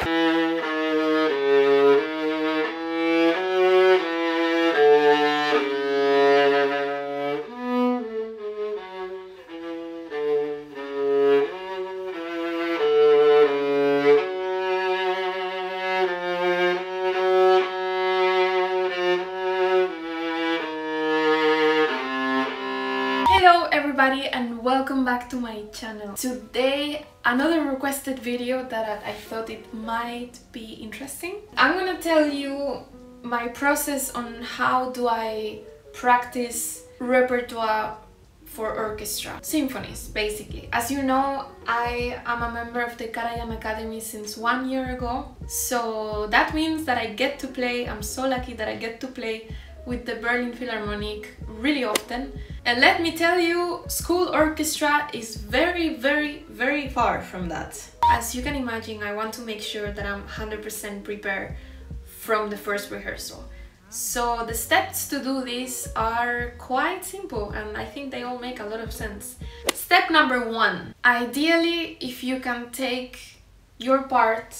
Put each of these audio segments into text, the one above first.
Hello everybody and welcome back to my channel. Today another requested video that I thought it might be interesting. I'm gonna tell you my process on how do I practice repertoire for orchestra. Symphonies, basically. As you know, I am a member of the Karajan Academy since 1 year ago. So that means that I get to play, I'm so lucky that I get to play with the Berliner Philharmonic really often. And let me tell you, school orchestra is very far from that. As you can imagine, I want to make sure that I'm 100% prepared from the first rehearsal. So the steps to do this are quite simple and I think they all make a lot of sense. Step number 1. Ideally, if you can take your part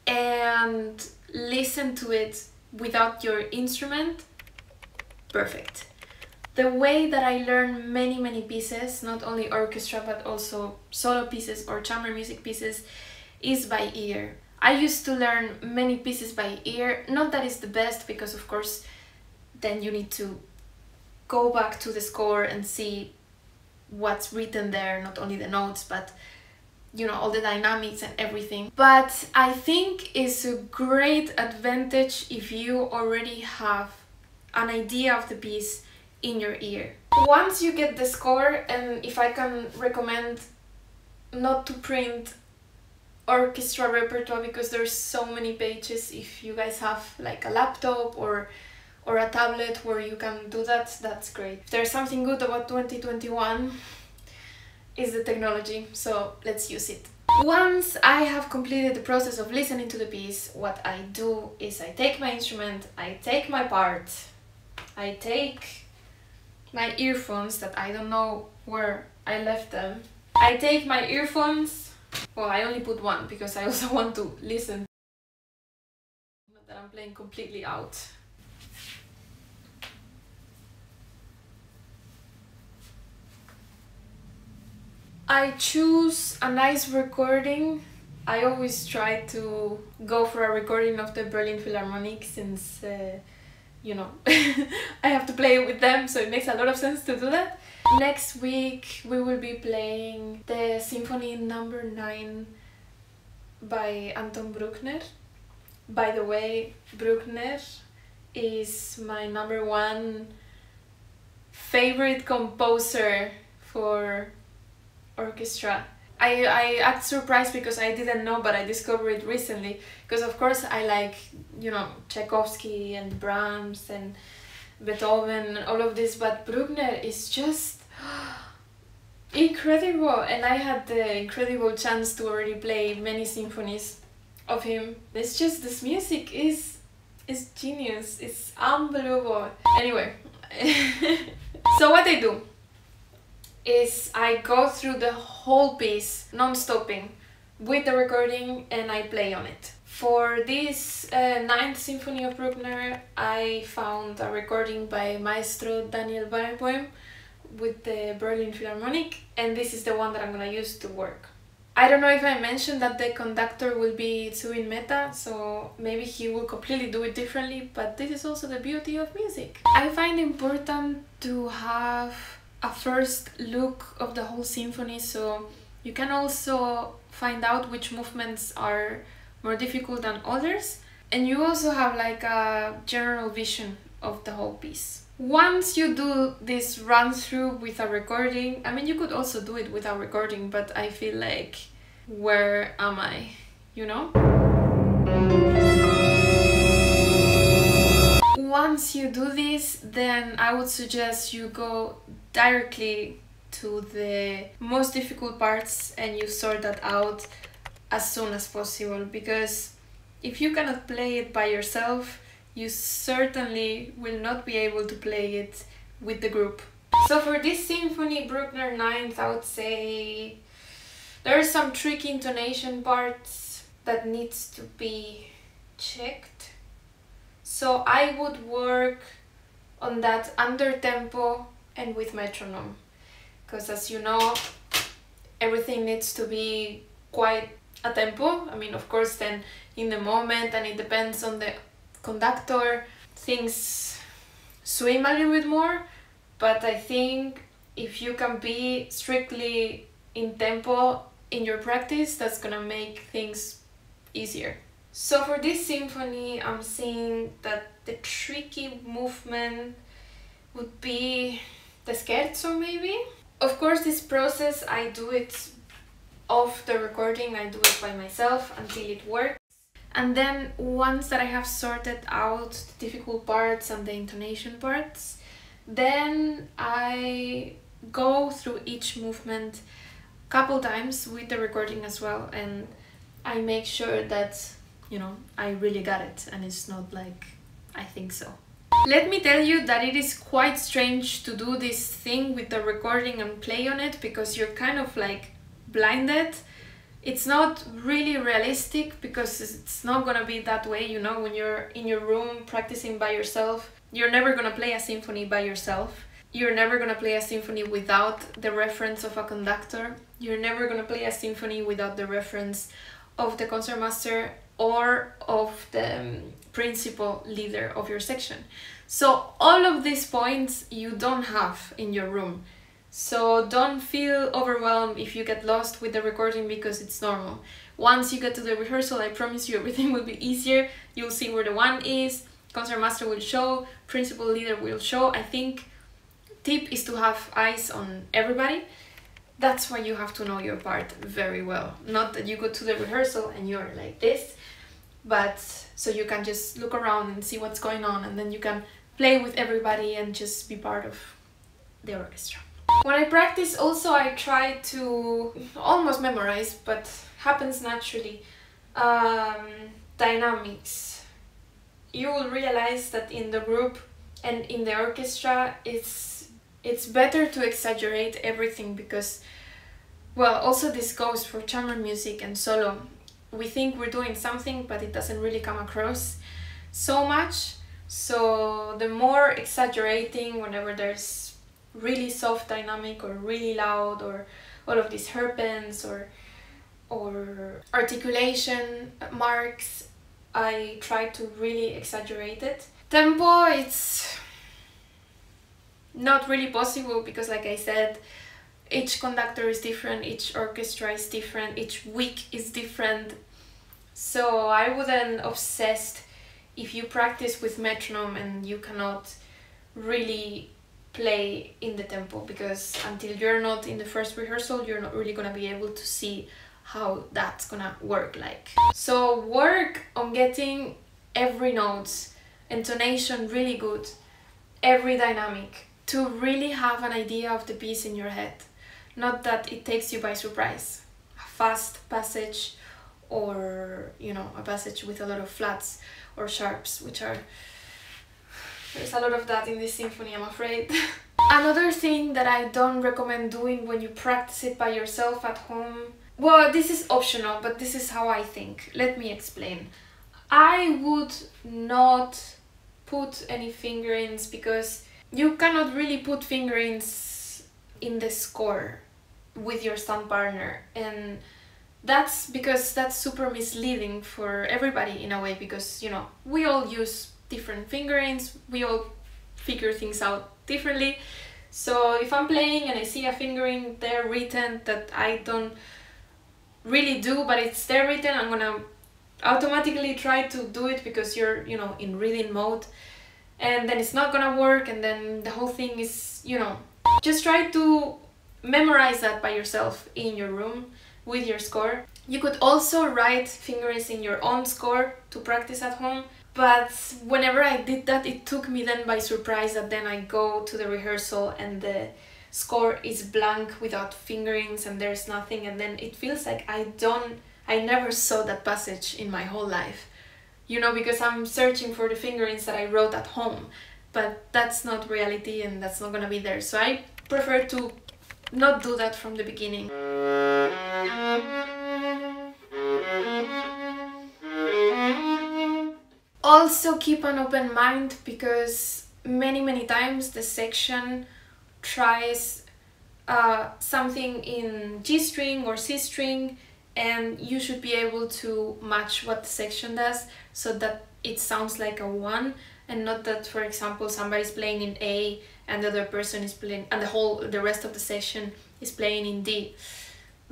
and listen to it without your instrument, perfect. The way that I learn many pieces, not only orchestra but also solo pieces or chamber music pieces, is by ear. I used to learn many pieces by ear. Not that it's the best, because of course then you need to go back to the score and see what's written there, not only the notes but you know, all the dynamics and everything. But I think it's a great advantage if you already have an idea of the piece in your ear. Once you get the score, and if I can recommend not to print orchestra repertoire because there's so many pages, if you guys have like a laptop or a tablet where you can do that, that's great. If there's something good about 2021 is the technology, so let's use it. Once I have completed the process of listening to the piece, what I do is I take my instrument, I take my part, I take my earphones that I don't know where I left them. I take my earphones, well, I only put one because I also want to listen. Not that I'm playing completely out. I choose a nice recording. I always try to go for a recording of the Berliner Philharmonic since you know, I have to play with them, so it makes a lot of sense to do that. Next week we will be playing the Symphony number 9 by Anton Bruckner. By the way, Bruckner is my #1 favorite composer for orchestra. I act surprised because I didn't know, but I discovered it recently. Because of course I like, you know, Tchaikovsky and Brahms and Beethoven and all of this, but Bruckner is just incredible. And I had the incredible chance to already play many symphonies of him. It's just, this music is genius. It's unbelievable. Anyway, so what I do is I go through the whole piece non-stopping with the recording and I play on it. For this 9th symphony of Bruckner, I found a recording by maestro vanpoint with the Berliner Philharmonic, and this is the one that I'm gonna use to work. I don't know if I mentioned that the conductor will be in meta, so maybe he will completely do it differently, but this is also the beauty of music. I find it important to have a first look of the whole symphony, so you can also find out which movements are more difficult than others, and you also have like a general vision of the whole piece. Once you do this run through with a recording, I mean, you could also do it without recording, but I feel like, where am I, you know? Once you do this, then I would suggest you go directly to the most difficult parts and you sort that out as soon as possible, because if you cannot play it by yourself, you certainly will not be able to play it with the group. So for this symphony, Bruckner 9th, I would say there are some tricky intonation parts, that needs to be checked. So I would work on that under tempo and with metronome, because as you know, everything needs to be quite a tempo. I mean, of course, then in the moment, and it depends on the conductor, things swim a little bit more, but I think if you can be strictly in tempo in your practice, that's gonna make things easier. So for this symphony, I'm seeing that the tricky movement would be the scherzo maybe. Of course, this process, I do it off the recording, I do it by myself until it works. And then once that I have sorted out the difficult parts and the intonation parts, then I go through each movement a couple times with the recording as well, and I make sure that, you know, I really got it and it's not like I think so. Let me tell you that it is quite strange to do this thing with the recording and play on it, because you're kind of like blinded. It's not really realistic because it's not gonna be that way, you know, when you're in your room practicing by yourself. You're never gonna play a symphony by yourself. You're never gonna play a symphony without the reference of a conductor. You're never gonna play a symphony without the reference of the concertmaster or of the principal leader of your section. So all of these points you don't have in your room. So don't feel overwhelmed if you get lost with the recording, because it's normal. Once you get to the rehearsal, I promise you everything will be easier. You'll see where the one is, concertmaster will show, principal leader will show. I think tip is to have eyes on everybody. That's why you have to know your part very well. Not that you go to the rehearsal and you're like this, but so you can just look around and see what's going on, and then you can play with everybody and just be part of the orchestra. When I practice also, I try to almost memorize, but happens naturally, dynamics. You will realize that in the group and in the orchestra it's better to exaggerate everything, because, well, also this goes for chamber music and solo. We think we're doing something, but it doesn't really come across so much. So the more exaggerating, whenever there's really soft dynamic or really loud, or all of these hairpins or articulation marks, I try to really exaggerate it. Tempo, it's not really possible because, like I said, each conductor is different, each orchestra is different, each week is different. So I wouldn't obsess if you practice with metronome and you cannot really play in the tempo, because until you're not in the first rehearsal, you're not really gonna be able to see how that's gonna work like. So work on getting every note, intonation really good, every dynamic, to really have an idea of the piece in your head. Not that it takes you by surprise. A fast passage, or, you know, a passage with a lot of flats or sharps, which are... there's a lot of that in this symphony, I'm afraid. Another thing that I don't recommend doing when you practice it by yourself at home... well, this is optional, but this is how I think. Let me explain. I would not put any fingerings, because you cannot really put fingerings in the score with your stand partner, and that's because that's super misleading for everybody in a way, because, you know, we all use different fingerings, we all figure things out differently. So if I'm playing and I see a fingering there written that I don't really do, but it's there written, I'm gonna automatically try to do it because you're, you know, in reading mode, and then it's not gonna work, and then the whole thing is, you know, just try to memorize that by yourself in your room with your score. You could also write fingerings in your own score to practice at home, but whenever I did that, it took me then by surprise that then I go to the rehearsal and the score is blank without fingerings and there's nothing, and then it feels like I never saw that passage in my whole life, you know, because I'm searching for the fingerings that I wrote at home, but that's not reality and that's not gonna be there. So I prefer to not do that from the beginning. Also keep an open mind, because many times the section tries something in G string or C string, and you should be able to match what the section does so that it sounds like a 1, and not that, for example, somebody's playing in A and the other person is playing, and the rest of the section is playing in D.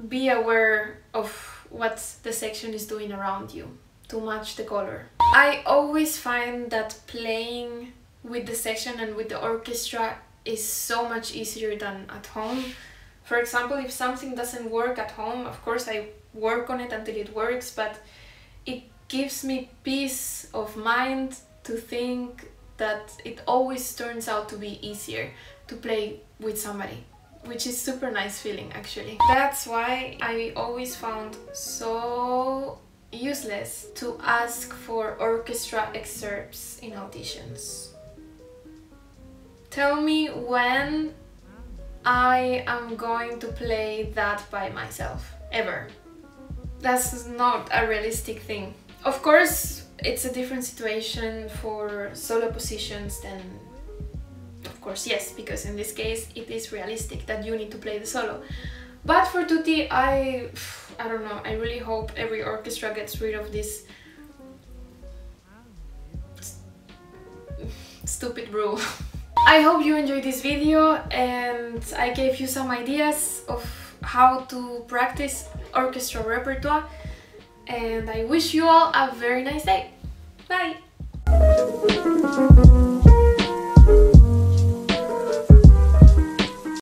Be aware of what the section is doing around you to match the color. I always find that playing with the section and with the orchestra is so much easier than at home. For example, if something doesn't work at home, of course I work on it until it works, but it gives me peace of mind to think that it always turns out to be easier to play with somebody, which is super nice feeling actually. That's why I always found so useless to ask for orchestra excerpts in auditions. Tell me when I am going to play that by myself, ever. That's not a realistic thing. Of course, it's a different situation for solo positions than, of course, yes, because in this case it is realistic that you need to play the solo. But for tutti, I don't know, I really hope every orchestra gets rid of this stupid rule. I hope you enjoyed this video and I gave you some ideas of how to practice orchestra repertoire, and I wish you all a very nice day. Bye!